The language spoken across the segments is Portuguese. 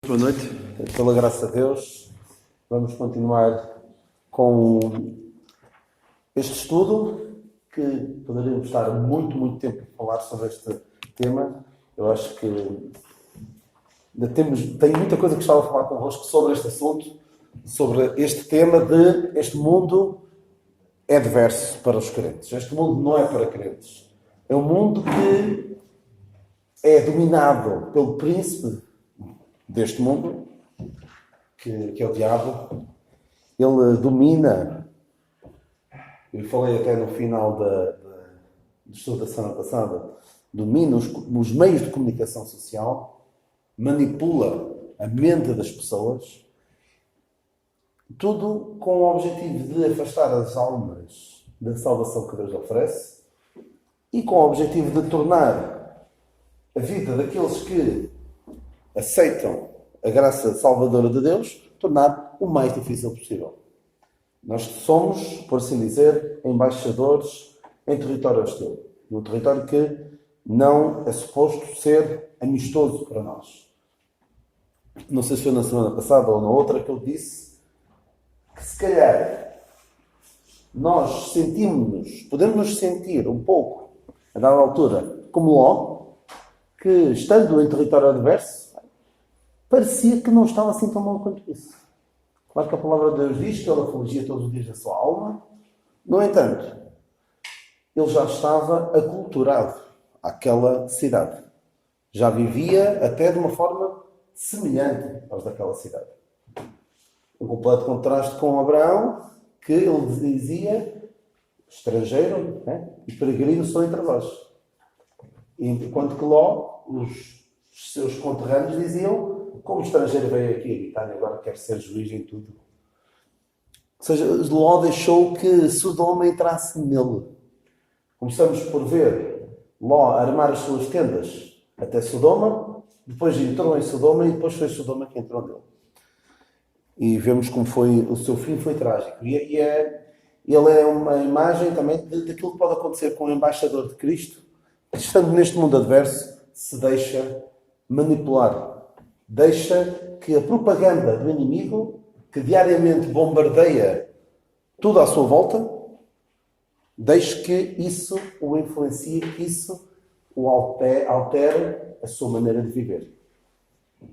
Boa noite. Pela graça de Deus, vamos continuar com este estudo, que poderíamos estar muito tempo a falar sobre este tema. Eu acho que ainda tenho muita coisa que gostava de falar convosco sobre este assunto, sobre este tema de este mundo é adverso para os crentes. Este mundo não é para crentes. É um mundo que é dominado pelo príncipe deste mundo, que é o diabo. Ele domina, eu falei até no final do estudo da semana passada, domina os meios de comunicação social, manipula a mente das pessoas, tudo com o objetivo de afastar as almas da salvação que Deus oferece e com o objetivo de tornar a vida daqueles que aceitam a graça salvadora de Deus, tornar o mais difícil possível. Nós somos, por assim dizer, embaixadores em território hostil. Num território que não é suposto ser amistoso para nós. Não sei se foi na semana passada ou na outra que eu disse que se calhar nós podemos nos sentir um pouco, a dada altura, como Ló, que estando em território adverso, parecia que não estava assim tão mal quanto isso. Claro que a palavra de Deus diz que ele afligia todos os dias a sua alma. No entanto, ele já estava aculturado àquela cidade. Já vivia até de uma forma semelhante aos daquela cidade. Um completo contraste com Abraão, que ele dizia estrangeiro, e peregrino sou entre vós. Enquanto que Ló, os seus conterrâneos diziam: como estrangeiro veio aqui habitar e agora quer ser juiz em tudo. Ou seja, Ló deixou que Sodoma entrasse nele. Começamos por ver Ló armar as suas tendas até Sodoma, depois entrou em Sodoma e depois foi Sodoma que entrou nele. E vemos como o seu fim foi trágico. Ele é uma imagem também daquilo que pode acontecer com o embaixador de Cristo, que estando neste mundo adverso, se deixa manipular. Deixa que a propaganda do inimigo, que diariamente bombardeia tudo à sua volta, deixe que isso o influencie, que isso o altere a sua maneira de viver.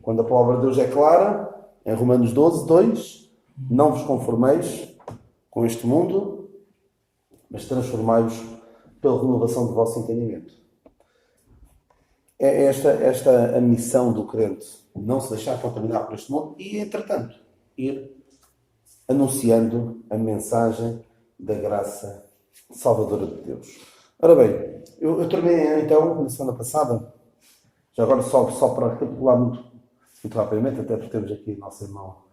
Quando a palavra de Deus é clara, em Romanos 12, 2, não vos conformeis com este mundo, mas transformai-vos pela renovação do vosso entendimento. É esta a missão do crente, não se deixar contaminar por este mundo e, entretanto, ir anunciando a mensagem da graça salvadora de Deus. Ora bem, eu terminei então, na semana passada, já agora só para recapitular muito rapidamente, até porque temos aqui o nosso irmão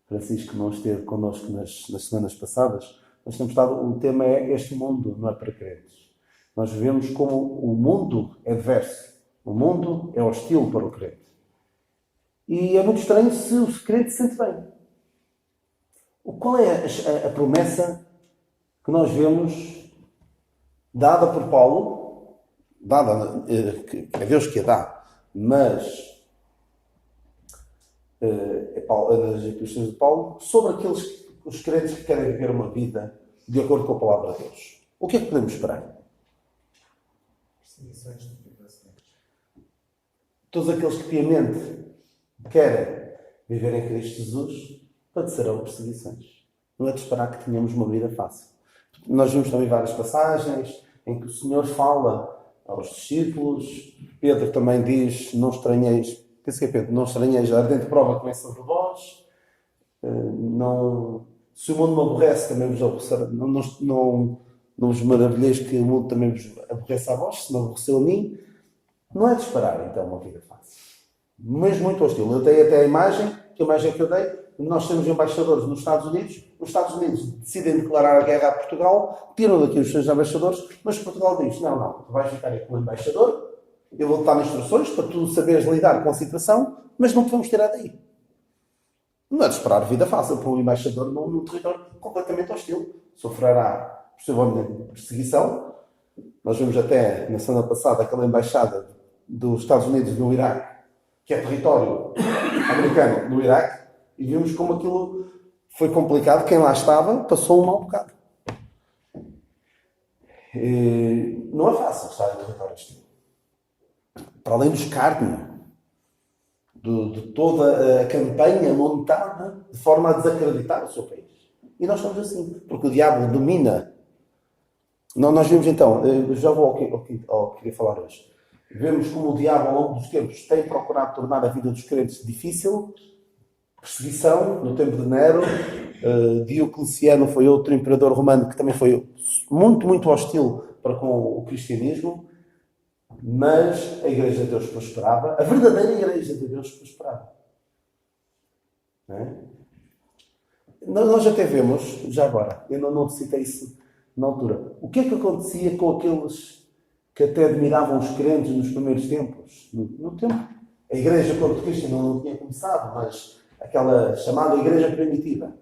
Francisco, que não esteve connosco nas semanas passadas, nós temos estado, o tema é: este mundo não é para crentes. Nós vemos como o mundo é adverso. O mundo é hostil para o crente. E é muito estranho se o crente se sente bem. Qual é a promessa que nós vemos dada por Paulo? É Deus que a dá, mas é das Epístolas de Paulo, sobre os crentes que querem viver uma vida de acordo com a palavra de Deus. O que é que podemos esperar? Perseguições. Todos aqueles que piamente querem viver em Cristo Jesus padecerão perseguições. Não é de esperar que tenhamos uma vida fácil. Nós vimos também várias passagens em que o Senhor fala aos discípulos. Pedro também diz: não estranheis, penso que é Pedro, não estranheis a ardente prova que vem sobre vós. Se o mundo me aborrece, também vos aborrecerá. Não vos maravilheis que o mundo também vos aborreça a vós, se não aborreceu a mim. Não é de esperar, então, uma vida fácil. Mas muito hostil. Eu dei até a imagem que eu dei, nós temos embaixadores nos Estados Unidos. Os Estados Unidos decidem declarar a guerra a Portugal, tiram daqui os seus embaixadores, mas Portugal diz: não, tu vais ficar aqui como embaixador, eu vou-te dar instruções para tu saberes lidar com a situação, mas não te vamos tirar daí. Não é de esperar vida fácil para um embaixador num território completamente hostil. Sofrerá, possivelmente, perseguição. Nós vimos até, na semana passada, aquela embaixada dos Estados Unidos no Iraque, que é território americano no Iraque e vimos como aquilo foi complicado. Quem lá estava passou um mau bocado. Não é fácil estar em território hostil. Para além do escárnio, de toda a campanha montada de forma a desacreditar o seu país. E nós estamos assim, porque o diabo domina. Nós vemos então, eu já vou ao que queria falar hoje. Vemos como o diabo ao longo dos tempos tem procurado tornar a vida dos crentes difícil. Perseguição, no tempo de Nero. Diocleciano foi outro imperador romano que também foi muito, muito hostil para com o cristianismo. Mas a Igreja de Deus prosperava. A verdadeira Igreja de Deus prosperava. Não é? Nós até vemos, já agora, eu não citei isso na altura, o que é que acontecia com aqueles que até admiravam os crentes nos primeiros tempos? No tempo, a Igreja quando Cristo não tinha começado, mas aquela chamada Igreja primitiva.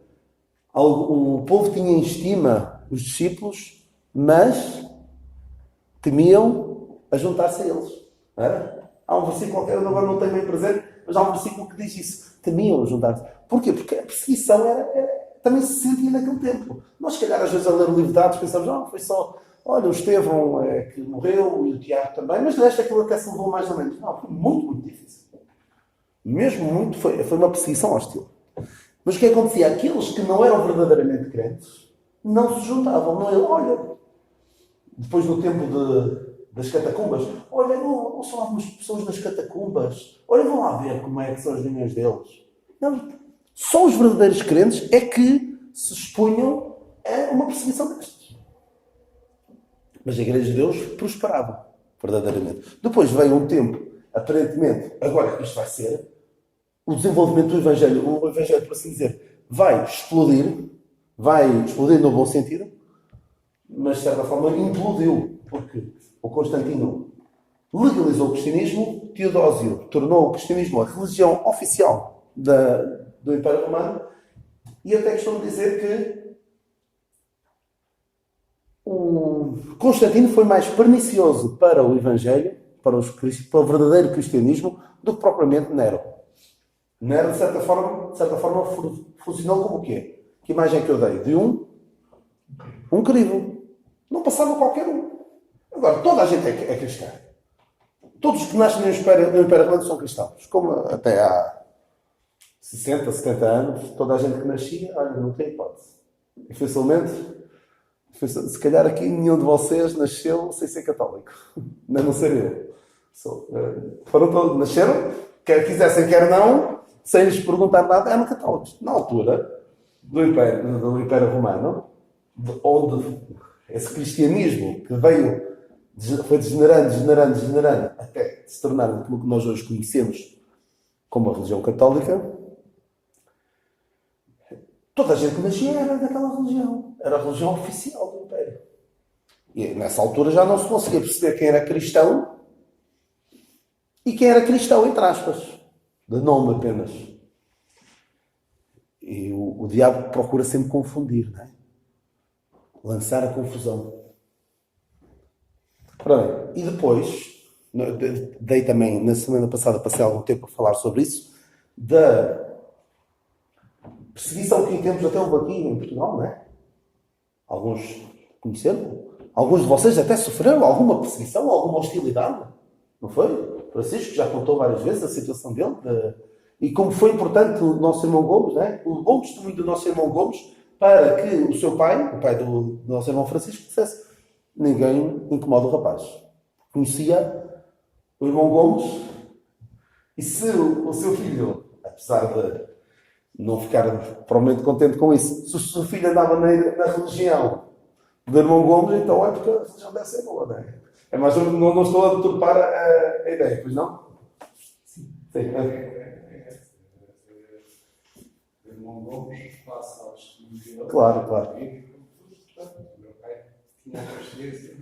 O povo tinha em estima os discípulos, mas temiam a juntar-se a eles. Não era? Há um versículo qualquer, eu agora não tenho bem presente, mas há um versículo que diz isso. Temiam a juntar-se. Porquê? Porque a perseguição também se sentia naquele tempo. Nós, se calhar, às vezes, a ler o livro de Atos, pensamos, foi só, olha, o Estevão que morreu e o Tiago também, mas de resto aquilo até se levou mais ou menos. Não, foi muito, muito difícil. Mesmo muito, foi uma perseguição hostil. Mas o que acontecia? Aqueles que não eram verdadeiramente crentes não se juntavam. Olha, depois no tempo das catacumbas, olha, não são algumas pessoas nas catacumbas, olha, vão lá ver como é que são as reuniões deles. Não, só os verdadeiros crentes é que se expunham a uma perseguição destas. Mas a Igreja de Deus prosperava, verdadeiramente. Depois veio um tempo, aparentemente, agora isto vai ser, o desenvolvimento do Evangelho, o Evangelho, por assim dizer, vai explodir no bom sentido, mas de certa forma implodiu, porque o Constantino legalizou o cristianismo, Teodósio tornou o cristianismo a religião oficial do Império Romano, e até costumo dizer que o Constantino foi mais pernicioso para o Evangelho, para o verdadeiro cristianismo, do que propriamente Nero. Nero, de certa forma funcionou como o quê? Que imagem que eu dei? De um crivo. Não passava qualquer um. Agora, toda a gente é cristã. Todos os que nascem no Império Romano são cristãos. Como até há 60, 70 anos, toda a gente que nascia, olha, não tem hipótese. Dificilmente, se calhar aqui nenhum de vocês nasceu sem ser católico. Não ser eu. Foram todos, nasceram, quer quisessem, quer não, sem lhes perguntar nada, eram católicos. Na altura do Império Romano, onde esse cristianismo que foi degenerando, até se tornar aquilo que nós hoje conhecemos como a religião católica, toda a gente que nascia era daquela religião. Era a religião oficial do Império. E nessa altura já não se conseguia perceber quem era cristão e quem era cristão, entre aspas. De nome apenas. E o diabo procura sempre confundir, não é? Lançar a confusão. Ora bem, e depois, dei também, na semana passada, passei algum tempo a falar sobre isso, da perseguição que em tempos até houve aqui em Portugal, não é? Alguns conheceram, alguns de vocês até sofreram alguma perseguição, alguma hostilidade, não foi? Francisco já contou várias vezes a situação dele, e como foi importante o nosso irmão Gomes, não é? O bom testemunho do nosso irmão Gomes, para que o seu pai, o pai do nosso irmão Francisco, dissesse: ninguém incomoda o rapaz. Conhecia o irmão Gomes, e se o seu filho, apesar de não ficar provavelmente contente com isso, se o seu filho andava na religião do irmão Gomes, então é porque a religião deve ser boa, não é? É mais, não estou a deturpar a ideia, pois não? Sim. O irmão Gomes passa ao estudo dele. Claro. Meu pai tinha consciência.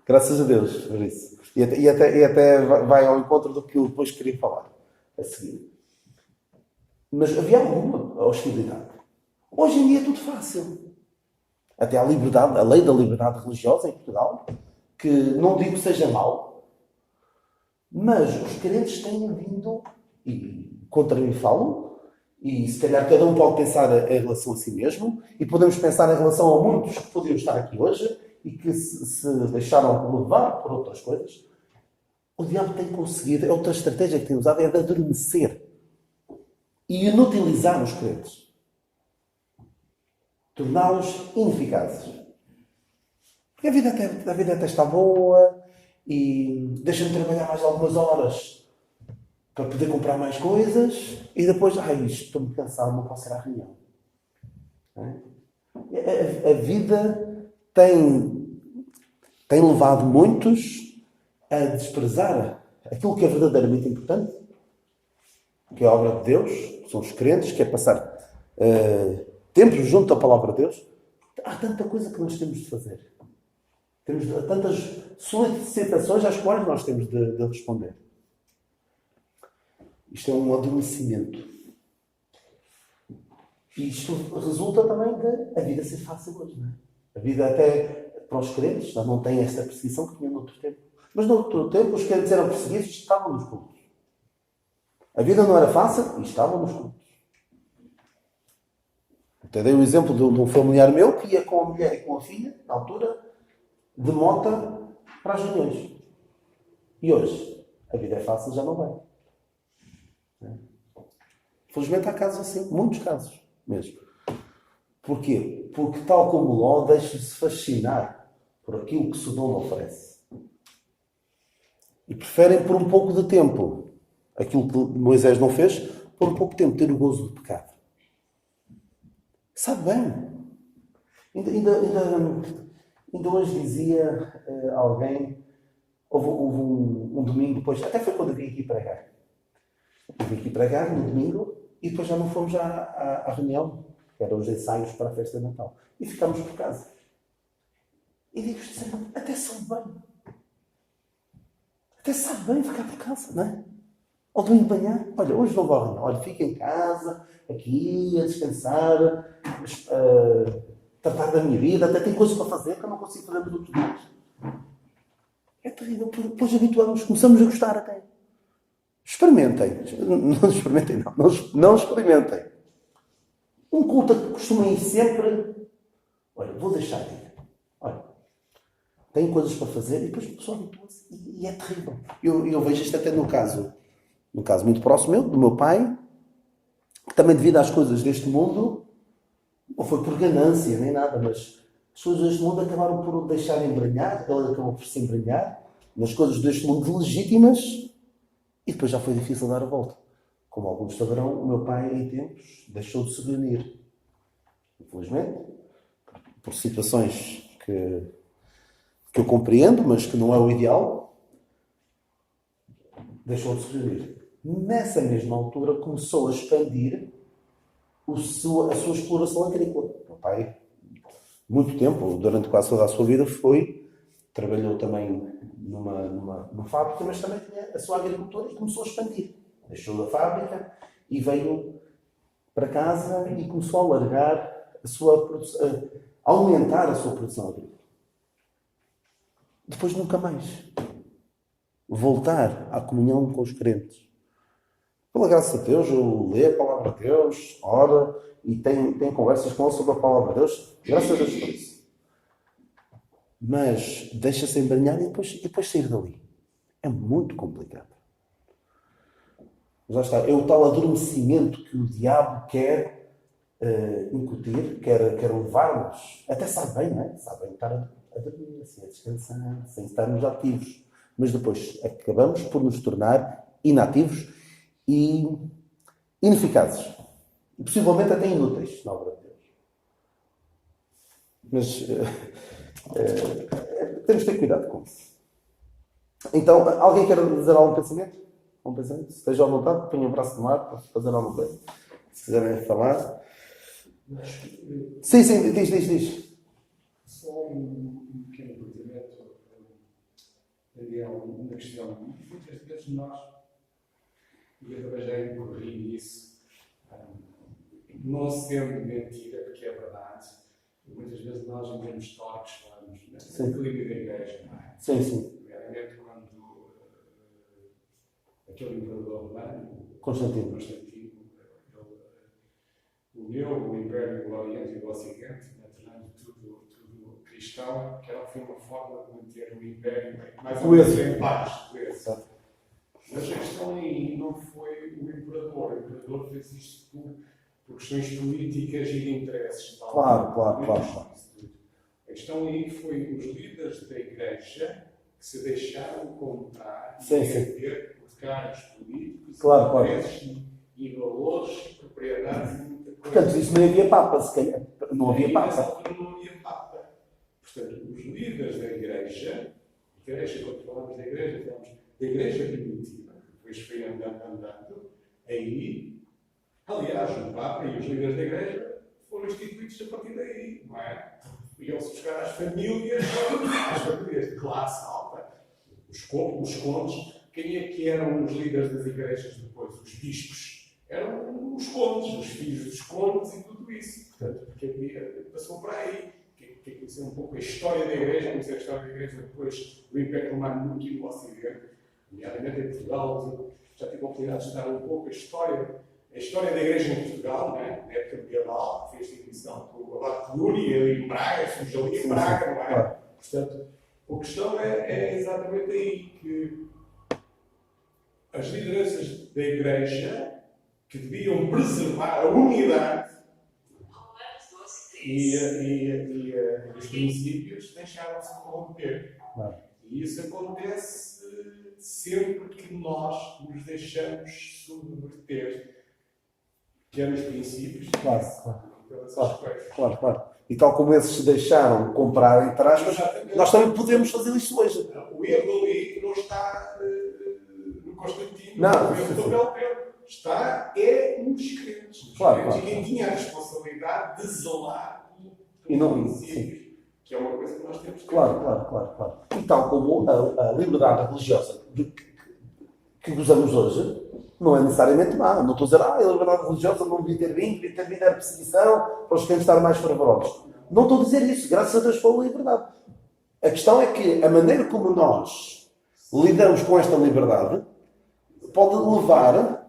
Graças a Deus por isso. E até vai ao encontro do que eu depois queria falar a seguir. Mas havia alguma hostilidade. Hoje em dia é tudo fácil. Até a lei da liberdade religiosa em Portugal, que não digo que seja mau, mas os crentes têm vindo, e contra mim falam, e se calhar cada um pode pensar em relação a si mesmo, e podemos pensar em relação a muitos que podiam estar aqui hoje e que se deixaram levar por outras coisas. O diabo tem conseguido, outra estratégia que tem usado é de adormecer e inutilizar os crentes. Torná-los ineficazes. Porque a vida até está boa e deixa-me trabalhar mais algumas horas para poder comprar mais coisas e depois, estou-me cansado, não posso ir à reunião. A vida tem levado muitos a desprezar aquilo que é verdadeiramente importante, que é a obra de Deus, que são os crentes, que é passar tempo junto à palavra de Deus. Há tanta coisa que nós temos de fazer. Temos tantas solicitações às quais nós temos de responder. Isto é um adormecimento. E isto resulta também de a vida ser fácil hoje, não é? A vida até para os crentes já não tem essa perseguição que tinha no outro tempo. Mas no outro tempo os crentes eram perseguidos e estavam nos cultos. A vida não era fácil e estavam nos cultos. Até dei o exemplo de um familiar meu que ia com a mulher e com a filha, na altura, de mota para as reuniões. E hoje, a vida é fácil, já não vai. Felizmente há casos assim, muitos casos mesmo. Porquê? Porque tal como Ló, deixa-se fascinar por aquilo que Sodoma oferece. E preferem por um pouco de tempo aquilo que Moisés não fez, por um pouco de tempo ter o gozo do pecado. Sabe bem? Ainda hoje dizia alguém, houve um domingo depois, até foi quando eu vim aqui pregar. Eu vim aqui pregar no domingo e depois já não fomos à reunião, que eram os ensaios para a festa de Natal. E ficámos por casa. E digo-vos, até sabe bem. Até sabe bem ficar por casa, não é? Ao domingo de manhã, olha, hoje não vou à reunião. Olha, fico em casa, aqui, a descansar, tratar da minha vida, até tenho coisas para fazer que eu não consigo fazer nos outros dias. É terrível. Depois habituamos, começamos a gostar até. Experimentem. Não experimentem, não. Não experimentem. Um culto que costuma ir sempre. Olha, vou deixar de ir. Olha, tenho coisas para fazer e depois a pessoa habitua-se. E é terrível. Eu vejo isto até no caso muito próximo meu, do meu pai, que também devido às coisas deste mundo, não foi por ganância nem nada, mas as coisas deste mundo acabaram por o deixar embranhar, ele acabou por se embranhar nas coisas deste mundo legítimas e depois já foi difícil dar a volta. Como alguns saberão, o meu pai em tempos deixou de se reunir. Infelizmente, por situações que eu compreendo, mas que não é o ideal, deixou de se reunir. Nessa mesma altura começou a expandir a sua exploração agrícola. O meu pai, muito tempo, durante quase toda a sua vida, trabalhou também numa fábrica, mas também tinha a sua agricultura e começou a expandir. Deixou da fábrica e veio para casa e começou a alargar a aumentar a sua produção agrícola. Depois nunca mais voltar à comunhão com os crentes. Pela graça de Deus, eu leio a palavra de Deus, oro e tenho conversas com ele sobre a palavra de Deus. Graças a Deus por isso. Mas deixa-se embranhar e depois sair dali. É muito complicado. Já está. É o tal adormecimento que o diabo quer incutir, quer levar-nos. Até sabe bem, não é? Sabe bem estar a dormir, assim, a descansar, sem estarmos ativos. Mas depois acabamos por nos tornar inativos e ineficazes. E possivelmente até inúteis na obra de Deus. Mas temos de ter cuidado com isso. Então, alguém quer dizer algum pensamento? Algum pensamento? Se esteja à vontade, ponha o braço no ar para fazer alguma coisa. Se quiserem falar. Sim, diz. Só um pequeno apontamento, Daniel, uma questão. Muitas vezes nós, e eu também já incorri nisso, não sendo mentira, porque é verdade, muitas vezes nós, em termos históricos, falamos no equilíbrio da igreja, não é? Sim. Primeiramente, quando aquele imperador romano, Constantino, uniu o Império do Oriente e do Ocidente, né, tornando tudo cristão, que foi uma forma de manter o Império mais ou menos em paz. Mas a questão aí não foi o Imperador fez isto por questões políticas e de interesses. Claro. A questão aí foi os líderes da Igreja que se deixaram comprar Sim. por cargos políticos, Claro. interesses e valores, propriedades e muita coisa. Portanto, isso não havia Papa, se calhar. Não havia Papa. Não havia Papa. Portanto, os líderes da Igreja, quando falamos da Igreja primitiva, depois foi andando, aí, aliás, o Papa e os líderes da Igreja foram instituídos a partir daí, não é? Iam-se buscar às famílias de classe alta, os condes. Quem é que eram os líderes das igrejas depois? Os bispos. Eram os condes, os filhos dos condes e tudo isso. Portanto, porque passou por aí. Que é conhecer um pouco a história da igreja, conhecer a história da igreja depois do Império Romano aqui no Ocidente, nomeadamente em Portugal. Já tive a oportunidade de estudar um pouco a história da igreja em Portugal, né? Na época medieval, que fez a emissão do Abade de Núria em Braga, surgiu ali em Braga, não é? Claro. Portanto, a questão é exatamente aí que as lideranças da igreja que deviam preservar a unidade e os princípios deixaram-se corromper. Claro. E isso acontece sempre que nós nos deixamos subverter, quer os princípios, pelas coisas. Claro. E tal como esses se deixaram comprar, entre aspas, nós também podemos fazer isso hoje. O erro ali não está no Constantino, Não, o erro do Beltrão. Está nos crentes. E quem tinha a responsabilidade de zelar pelos princípios, que é uma coisa que nós temos que Claro. E tal como a liberdade religiosa que gozamos hoje, não é necessariamente má. Não estou a dizer, a liberdade religiosa não devia ter vindo era perseguição para os crentes estar mais fervorosos. Não estou a dizer isso. Graças a Deus foi a liberdade. A questão é que a maneira como nós lidamos com esta liberdade pode levar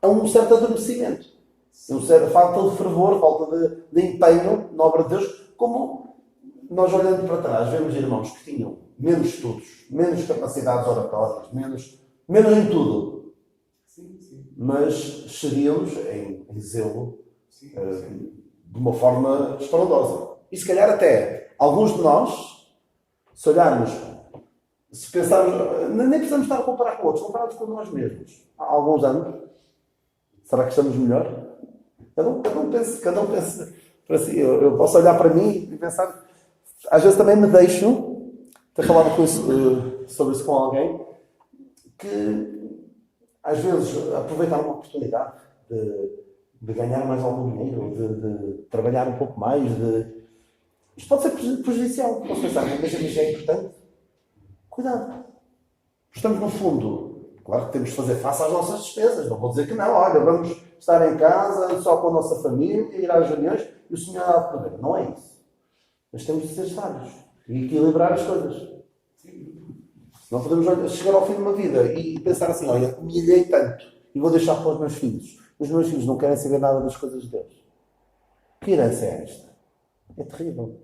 a um certo adormecimento. Falta de fervor, falta de empenho na obra de Deus, como nós olhando para trás vemos irmãos que tinham menos estudos, menos capacidades oratórias, menos em tudo, mas seguíamos em zelo de uma forma estrondosa. E se calhar até alguns de nós, se olharmos, se pensarmos, nem precisamos estar a comparar com outros, compararmos com nós mesmos. Há alguns anos, será que estamos melhor? Cada um pensa para si. Eu posso olhar para mim e pensar. Às vezes também me deixo, até falava sobre isso com alguém, que às vezes aproveitar uma oportunidade de ganhar mais algum dinheiro, de trabalhar um pouco mais, isto pode ser prejudicial. Posso pensar, mas isto é importante. Cuidado. Estamos no fundo, claro que temos de fazer face às nossas despesas. Não vou dizer que não. Olha, vamos estar em casa só com a nossa família, ir às reuniões e o Senhor há de prover. Não é isso. Mas temos de ser sábios e equilibrar as coisas. Não podemos chegar ao fim de uma vida e pensar assim, olha, me ilhei tanto e vou deixar para os meus filhos. Os meus filhos não querem saber nada das coisas de Deus. Que herança é esta? É terrível.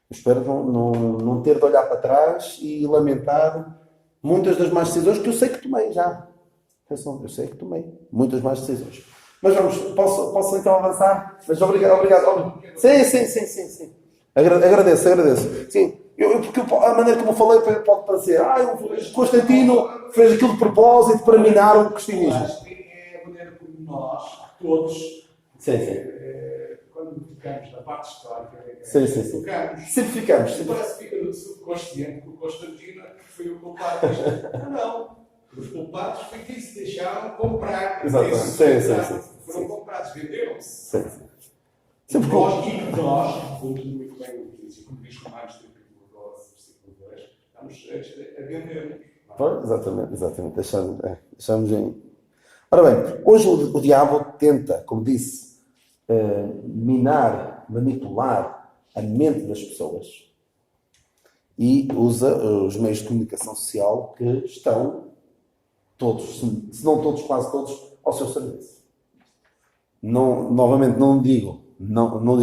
Eu espero não ter de olhar para trás e lamentar muitas das más decisões que eu sei que tomei já. Atenção, eu sei que tomei muitas más decisões. Mas vamos, posso então avançar? Mas obrigado. Sim. Agradeço. Sim, porque a maneira como eu falei pode parecer, o Constantino fez aquilo de propósito para minar o cristianismo. Acho que é a maneira como nós, todos, quando tocamos na parte histórica, tocamos. Simplificamos. Parece que fica no subconsciente que o Constantino foi o culpado disto. Não. Os culpados foi quem se deixaram comprar. Exatamente. Foram comprados, venderam-se. Nós, como muito bem o diz, como diz Romanos, capítulo 12, versículo 2, estamos a vender. Exatamente. Deixamos em. Ora bem, hoje o diabo tenta, como disse, minar, manipular a mente das pessoas e usa os meios de comunicação social que estão todos, se não todos, quase todos, ao seu serviço. Não, novamente, não digo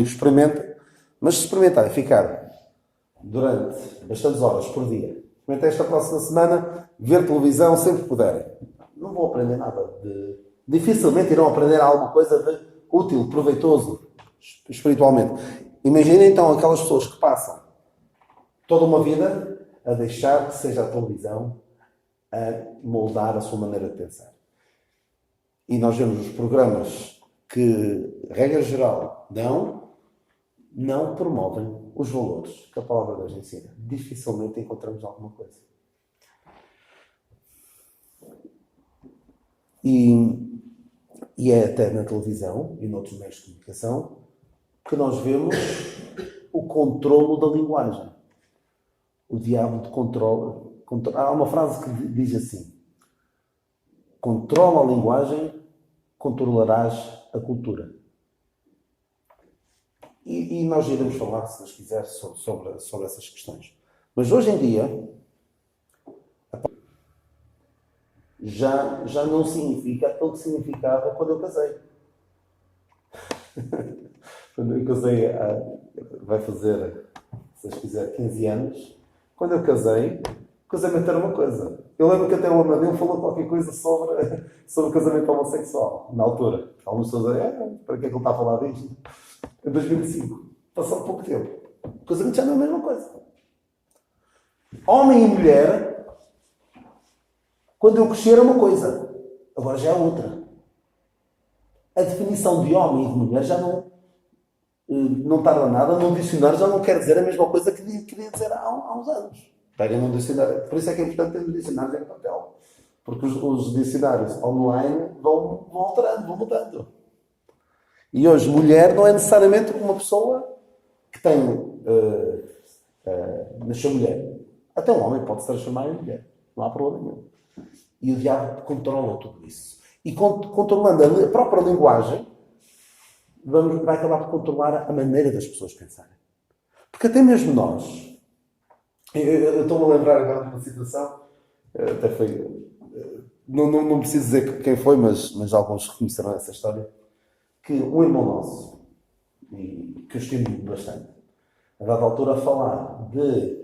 experimentem, mas se experimentarem ficar durante bastantes horas por dia, experimentem esta próxima semana, ver televisão sempre que puderem. Não vão aprender nada dificilmente irão aprender alguma coisa de útil, proveitoso, espiritualmente. Imaginem então aquelas pessoas que passam toda uma vida a deixar que seja a televisão a moldar a sua maneira de pensar. E nós vemos os programas que, regra geral, não promovem os valores que a palavra de Deus ensina. Dificilmente encontramos alguma coisa. E é até na televisão e noutros meios de comunicação que nós vemos o controlo da linguagem. O diabo controla. Há uma frase que diz assim: controla a linguagem, controlarás a cultura. E nós iremos falar, se Deus quiser, sobre essas questões. Mas hoje em dia, já não significa aquilo que significava quando eu casei. Quando eu casei, vai fazer, se Deus quiser, 15 anos. Quando eu casei, o casamento era uma coisa. Eu lembro que até o Amadeu falou qualquer coisa sobre o casamento homossexual, na altura. Algumas pessoas dizem, para que é que ele está a falar disto? Em 2005. Passou pouco tempo. O casamento já não é a mesma coisa. Homem e mulher, quando eu cresci era uma coisa. Agora já é outra. A definição de homem e de mulher já não tarda nada. No dicionário já não quer dizer a mesma coisa que queria dizer há uns anos. Peguem num dicionário. Por isso é que é importante ter dicionários em papel. Porque os dicionários online vão alterando, vão mudando. E hoje, mulher não é necessariamente uma pessoa que nasceu mulher. Até um homem pode se transformar em mulher. Não há problema nenhum. E o diabo controla tudo isso. E controlando a própria linguagem, vai acabar por controlar a maneira das pessoas pensarem. Porque até mesmo nós... Eu estou-me a lembrar agora de uma situação, até foi... Não preciso dizer quem foi, mas alguns reconheceram essa história, que um irmão nosso, e que eu estimo bastante, a dada altura a falar de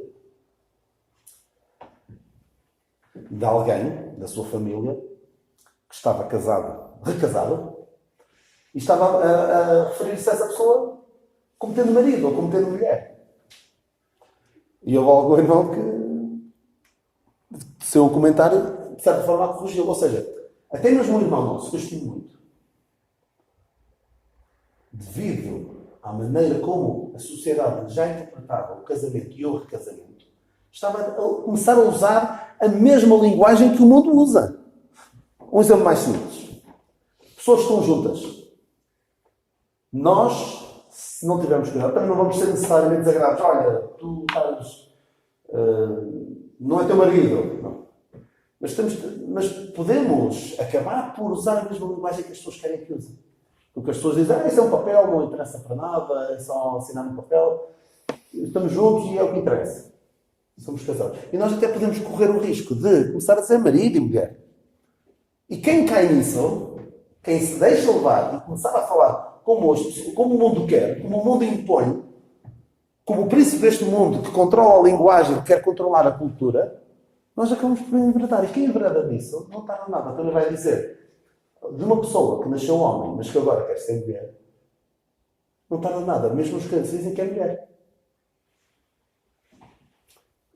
alguém da sua família que estava recasado, e estava a referir-se a essa pessoa como tendo marido ou como tendo mulher. E houve algum irmão que, de seu comentário, de certa forma, corrigiu. Ou seja, até mesmo um irmão nosso, que eu estimo muito, devido à maneira como a sociedade já interpretava o casamento e o recasamento, estava a começar a usar a mesma linguagem que o mundo usa. Um exemplo mais simples. Pessoas que estão juntas. Nós, se não tivermos cuidado, também não vamos ser necessariamente desagradáveis. Olha, tu estás... não é teu marido. Não. Mas podemos acabar por usar a mesma linguagem que as pessoas querem que usem. Porque as pessoas dizem, isso é um papel, não interessa para nada, é só assinar um papel. Estamos juntos e é o que interessa. Somos casados. E nós até podemos correr o risco de começar a ser marido e mulher. E quem cai nisso, quem se deixa levar e começar a falar como o mundo quer, como o mundo impõe, como o príncipe deste mundo que controla a linguagem, que quer controlar a cultura, nós acabamos por enveredar. E quem envereda nisso não está nada. Então ele vai dizer de uma pessoa que nasceu homem, mas que agora quer ser mulher, não está nada. Mesmo os crentes dizem que é mulher.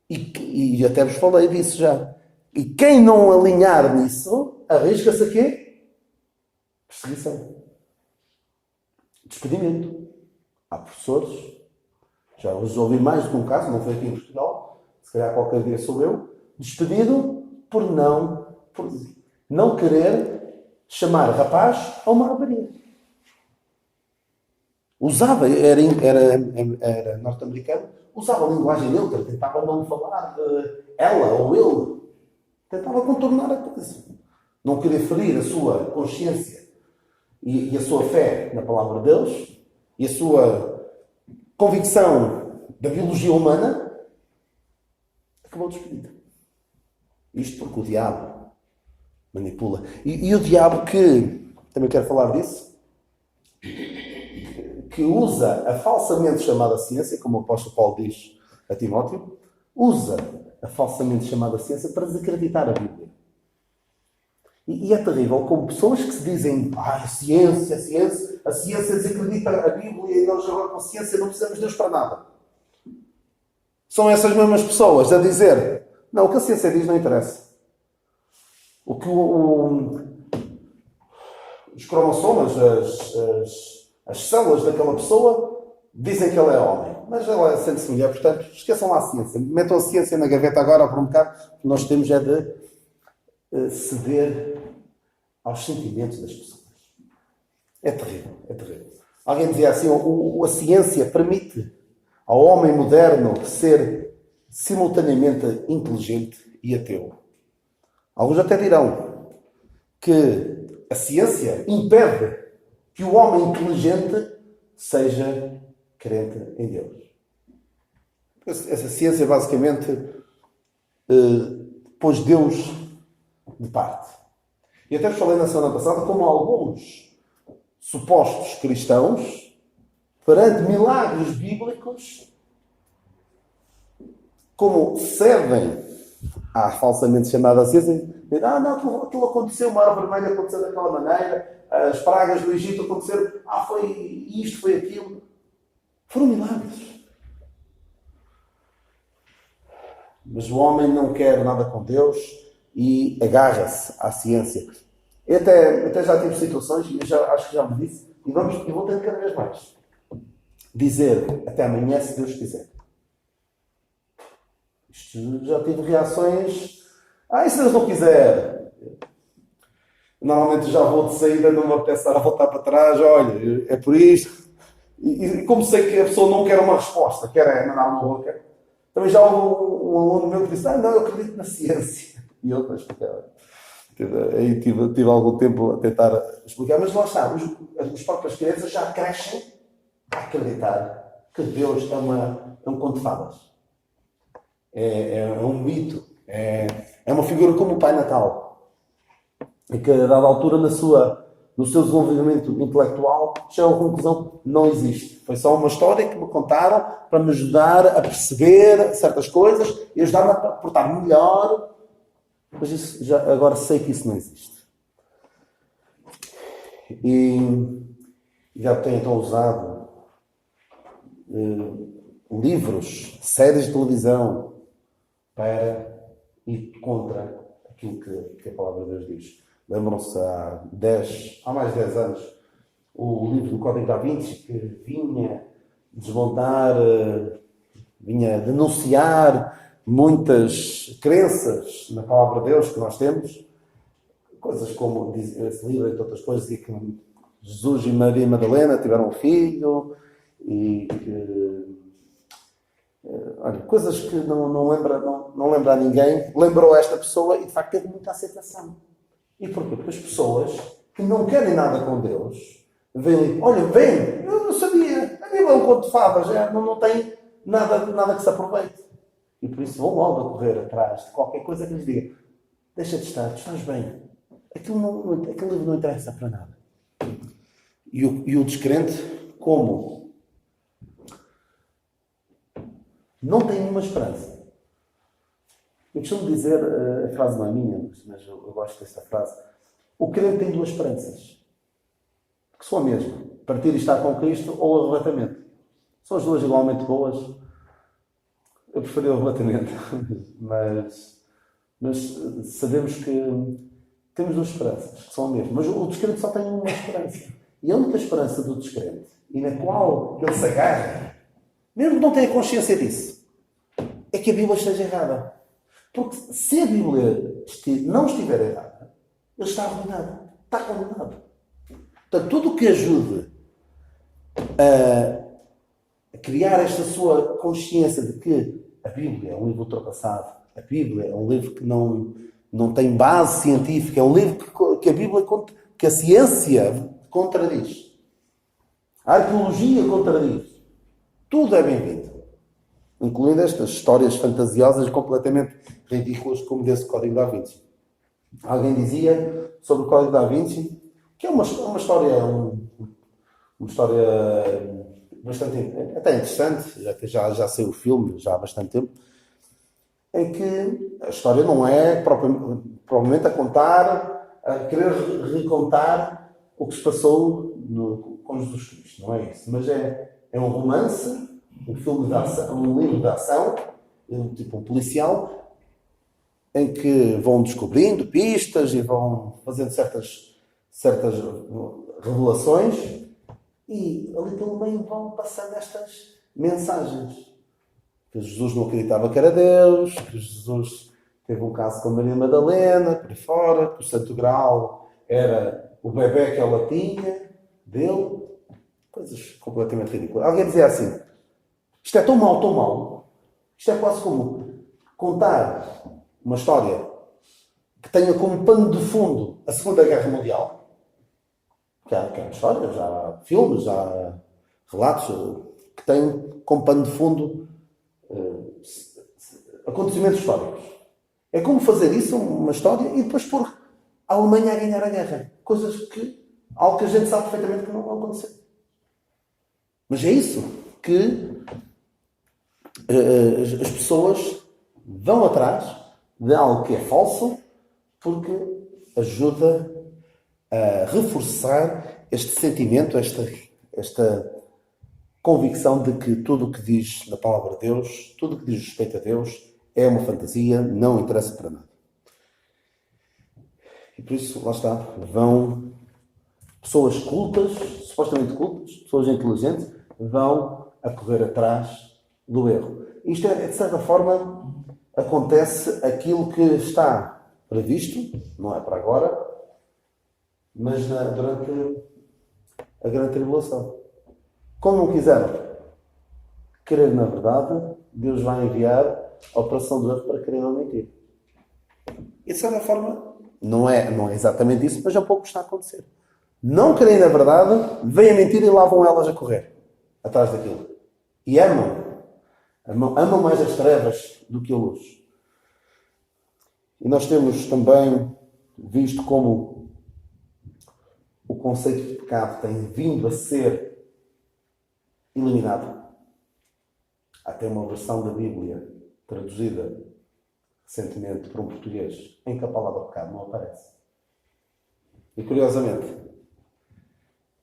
E até vos falei disso já. E quem não alinhar nisso, arrisca-se a quê? Perseguição. Despedimento. Há professores, já os ouvi mais do que um caso, não foi aqui em Portugal, se calhar qualquer dia sou eu, despedido por não querer chamar rapaz a uma rapariga. Usava, era norte-americano, usava a linguagem neutra, tentava não falar de ela ou ele, tentava contornar a coisa. Não queria ferir a sua consciência e a sua fé na palavra de Deus e a sua convicção da biologia humana, acabou despedido. Isto porque o diabo manipula. E o diabo que, também quero falar disso, que usa a falsamente chamada ciência, como o apóstolo Paulo diz a Timóteo, usa a falsamente chamada ciência para desacreditar a Bíblia. E é terrível como pessoas que se dizem a ciência desacredita a Bíblia e nós agora com a ciência não precisamos de Deus para nada. São essas mesmas pessoas a dizer não, o que a ciência diz não interessa. O que os cromossomas, as células daquela pessoa dizem que ela é homem. Mas ela sente-se mulher, portanto, esqueçam lá a ciência. Metam a ciência na gaveta agora por um bocado. O que nós temos é de ceder aos sentimentos das pessoas. É terrível, é terrível. Alguém dizia assim, a ciência permite ao homem moderno ser simultaneamente inteligente e ateu. Alguns até dirão que a ciência impede que o homem inteligente seja crente em Deus. Essa ciência basicamente pôs Deus de parte. E até vos falei na semana passada como alguns supostos cristãos, perante milagres bíblicos, como cedem à falsamente chamada ciência, dizem, não, aquilo aconteceu, o mar vermelho aconteceu daquela maneira, as pragas do Egito aconteceram, foi isto, foi aquilo. Foram milagres. Mas o homem não quer nada com Deus e agarra-se à ciência. Eu até já tive situações, e acho que já me disse, e vou ter cada vez mais. Dizer até amanhã, se Deus quiser. Isto já tive reações. E se Deus não quiser? Normalmente já vou de saída, não me apetece estar a voltar para trás, olha, é por isto. E como sei que a pessoa não quer uma resposta, quer mandar uma boca, também já houve um aluno meu que disse, não, eu acredito na ciência. E eu para explicar. Aí tive algum tempo a tentar explicar, mas lá está, as próprias crianças já crescem a acreditar que Deus é um conto de fadas. É um mito. É uma figura como o Pai Natal. E que a dada altura no seu desenvolvimento intelectual chegam à conclusão que não existe. Foi só uma história que me contaram para me ajudar a perceber certas coisas e ajudar-me a portar melhor. Mas agora sei que isso não existe. E já tenho então usado livros, séries de televisão para ir contra aquilo que a palavra de Deus diz. Lembram-se há mais de 10 anos o livro do Código da Vinci que vinha desmontar, vinha denunciar muitas crenças na palavra de Deus que nós temos, coisas como esse livro e outras coisas, e que Jesus e Maria Madalena tiveram um filho e que coisas que não lembra a ninguém, lembrou esta pessoa e de facto teve muita aceitação. E porquê? Porque as pessoas que não querem nada com Deus vêm ali, olha, eu não sabia, a Bíblia é um conto de fadas, não tem nada que se aproveite. E por isso vão logo a correr atrás de qualquer coisa que lhes diga, deixa de estar, tu estás bem. Aquele livro não interessa para nada. E o descrente, como não tem nenhuma esperança. Eu costumo dizer, a frase não é minha, mas eu gosto desta frase. O crente tem duas esperanças, que são a mesma. Partir e estar com Cristo ou o arrebatamento. São as duas igualmente boas. Eu preferi o arrebatamento. mas sabemos que temos duas esperanças, que são a mesma. Mas o descrente só tem uma esperança. E a única esperança do descrente, e na qual ele se agarra, mesmo que não tenha consciência disso, é que a Bíblia esteja errada. Porque se a Bíblia não estiver errada, ele está arruinado, está condenado. Portanto, tudo o que ajude a criar esta sua consciência de que a Bíblia é um livro ultrapassado, a Bíblia é um livro que não tem base científica, é um livro que a Bíblia, que a ciência contradiz. A arqueologia contradiz. Tudo é bem-vindo. Incluindo estas histórias fantasiosas completamente ridículas como desse Código da Vinci. Alguém dizia sobre o Código da Vinci que é uma história, uma história bastante até interessante, já saiu o filme já há bastante tempo, em que a história não é propriamente a contar, a querer recontar o que se passou com Jesus Cristo, não é isso, mas é um romance, um filme de ação, um livro de ação, tipo um policial, em que vão descobrindo pistas e vão fazendo certas revelações e ali pelo meio vão passando estas mensagens. Que Jesus não acreditava que era Deus, que Jesus teve um caso com Maria Madalena, por aí fora, que o Santo Graal era o bebé que ela tinha, dele. Coisas completamente ridículas. Alguém dizia assim, isto é tão mau, isto é quase como contar uma história que tenha como pano de fundo a Segunda Guerra Mundial. Que há histórias, há filmes, há relatos que têm como pano de fundo acontecimentos históricos. É como fazer isso, uma história, e depois pôr a Alemanha a ganhar a guerra. Algo que a gente sabe perfeitamente que não vai acontecer. Mas é isso que as pessoas vão atrás de algo que é falso porque ajuda a reforçar este sentimento, esta convicção de que tudo o que diz na palavra de Deus, tudo o que diz respeito a Deus, é uma fantasia, não interessa para nada. E por isso, lá está, vão pessoas cultas, supostamente cultas, pessoas inteligentes, vão a correr atrás do erro. Isto de certa forma, acontece aquilo que está previsto, não é para agora, mas durante a grande tribulação. Como não quiseram crer na verdade, Deus vai enviar a operação do erro para querer não mentir. E de certa forma, não é exatamente isso, mas é um pouco o que está a acontecer. Não creem na verdade, vêm a mentir e lá vão elas a correr atrás daquilo. E amam mais as trevas do que a luz. E nós temos também visto como o conceito de pecado tem vindo a ser eliminado. Há até uma versão da Bíblia traduzida recentemente para um português em que a palavra pecado não aparece. E curiosamente,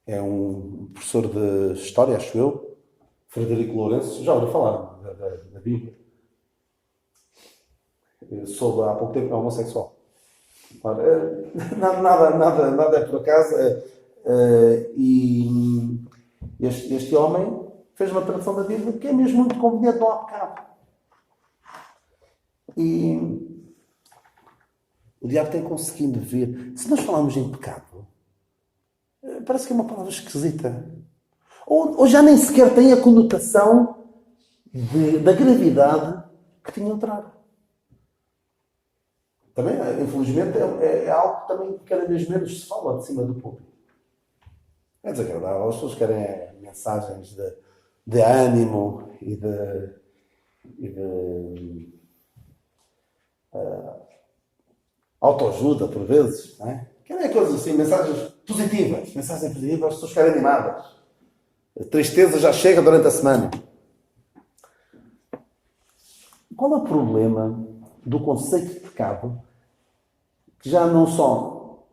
é um professor de História, acho eu, Frederico Lourenço, já ouviu falar da Bíblia. Soube há pouco tempo que é homossexual. Ora, nada é por acaso. E este homem fez uma tradução da Bíblia que é mesmo muito conveniente, não há pecado. E o diabo tem conseguido ver. Se nós falarmos em pecado, parece que é uma palavra esquisita. Ou já nem sequer tem a conotação da gravidade que tinha outrora. Também, infelizmente, é algo que também cada vez menos se fala de cima do público. É desagradável. As pessoas querem mensagens de ânimo e de autoajuda, por vezes. Não é? Querem coisas assim, mensagens positivas. Mensagens positivas, as pessoas querem animadas. A tristeza já chega durante a semana. Qual é o problema do conceito de pecado que já não só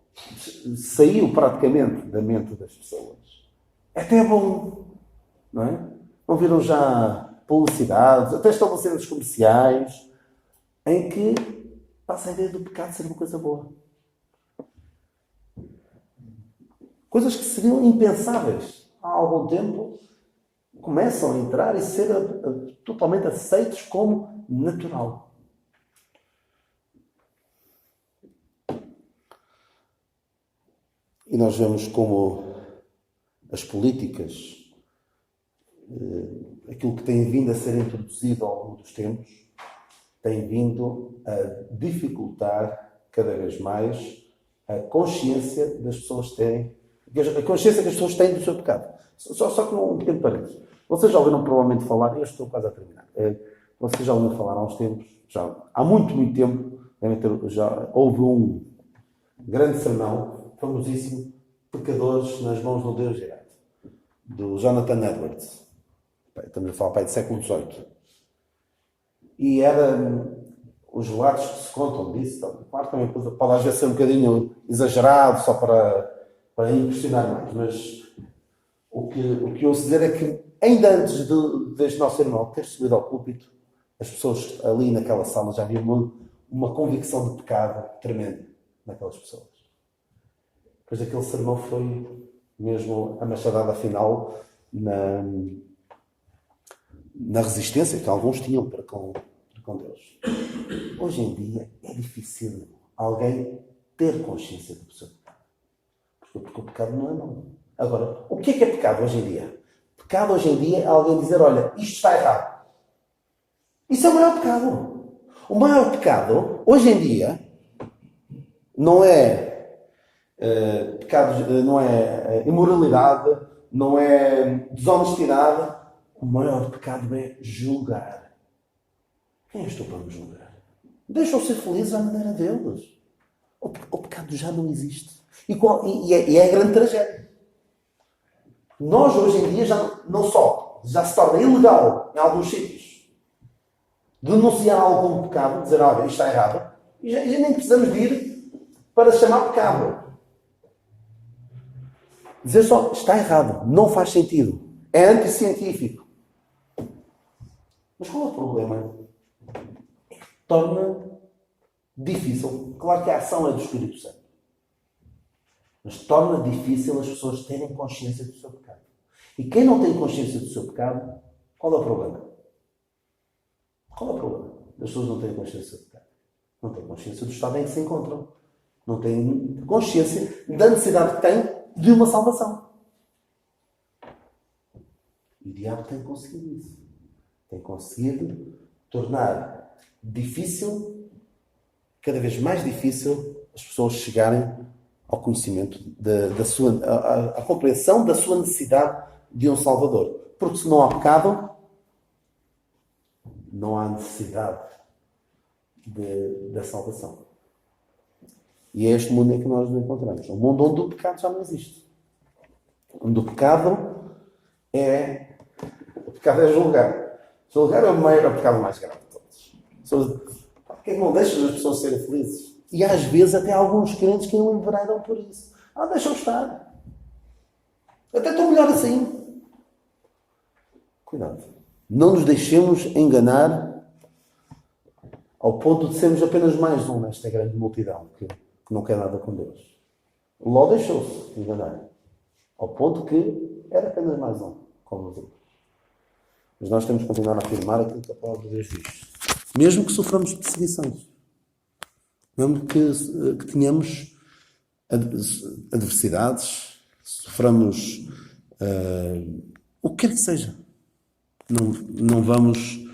saiu praticamente da mente das pessoas? É até bom, não é? Não viram já publicidades, até estabelecimentos comerciais, em que passa a ideia do pecado ser uma coisa boa. Coisas que seriam impensáveis há algum tempo começam a entrar e ser totalmente aceitos como natural. E nós vemos como as políticas, aquilo que tem vindo a ser introduzido ao longo dos tempos, tem vindo a dificultar cada vez mais a consciência das pessoas terem, a consciência que as pessoas têm do seu pecado. Só que um pequeno parênteses. Vocês já ouviram provavelmente falar, eu estou quase a terminar, vocês já ouviram falar há uns tempos, há muito tempo, já houve um grande sermão, famosíssimo, Pecadores nas mãos do Deus direto. do Jonathan Edwards. Estamos a falar pai, do século XVIII. E os relatos que se contam disso, então, claro, também pode às vezes ser um bocadinho exagerado, só para impressionar mais, mas o que eu ouço dizer é que ainda antes deste nosso irmão ter subido ao púlpito, as pessoas ali naquela sala já haviam uma convicção de pecado tremenda naquelas pessoas. Depois aquele sermão foi mesmo a machadada final na resistência que alguns tinham para com Deus. Hoje em dia é difícil alguém ter consciência do seu pecado. Porque o pecado não é mau. Agora, o que é pecado hoje em dia? Pecado hoje em dia é alguém dizer, olha, isto está errado. Isso é o maior pecado. O maior pecado, hoje em dia, não é pecado, não é imoralidade, não é desonestidade. O maior pecado é julgar. Quem és tu para me julgar? Deixa-o ser feliz à maneira deles. O pecado já não existe. E é a grande tragédia. Nós, hoje em dia, já se torna ilegal em alguns sítios denunciar algum pecado, dizer, olha, isto está errado, e já nem precisamos de ir para chamar pecado. Dizer só, está errado, não faz sentido, é anticientífico. Mas qual é o problema? É que torna difícil. Claro que a ação é do Espírito Santo. Mas torna difícil as pessoas terem consciência do seu pecado. E quem não tem consciência do seu pecado, qual é o problema? Qual é o problema? As pessoas não têm consciência do pecado. Não têm consciência do estado em que se encontram. Não têm consciência da necessidade que têm de uma salvação. E o diabo tem conseguido isso. Tem conseguido tornar difícil, cada vez mais difícil, as pessoas chegarem ao conhecimento da sua, a compreensão da sua necessidade de um Salvador. Porque se não há pecado, não há necessidade da salvação. E é este mundo em que nós nos encontramos. Um mundo onde o pecado já não existe. Onde o pecado é julgar. Julgar é o pecado mais grave de todos. Porquê que não deixas as pessoas serem felizes? E às vezes até alguns crentes que não enveredam por isso. Deixa-o estar. Até estou melhor assim. Cuidado. Não nos deixemos enganar ao ponto de sermos apenas mais um nesta grande multidão que não quer nada com Deus. Ló deixou-se enganar. Ao ponto que era apenas mais um, como os outros. Mas nós temos que continuar a afirmar aquilo que a palavra de Deus diz. Mesmo que soframos perseguições. Mesmo que tenhamos adversidades, soframos o que quer que seja. Não vamos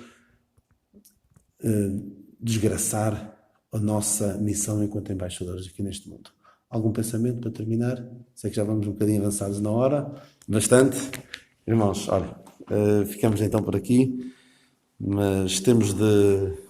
desgraçar a nossa missão enquanto embaixadores aqui neste mundo. Algum pensamento para terminar? Sei que já vamos um bocadinho avançados na hora. Bastante. Irmãos, olha, ficamos então por aqui. Mas temos de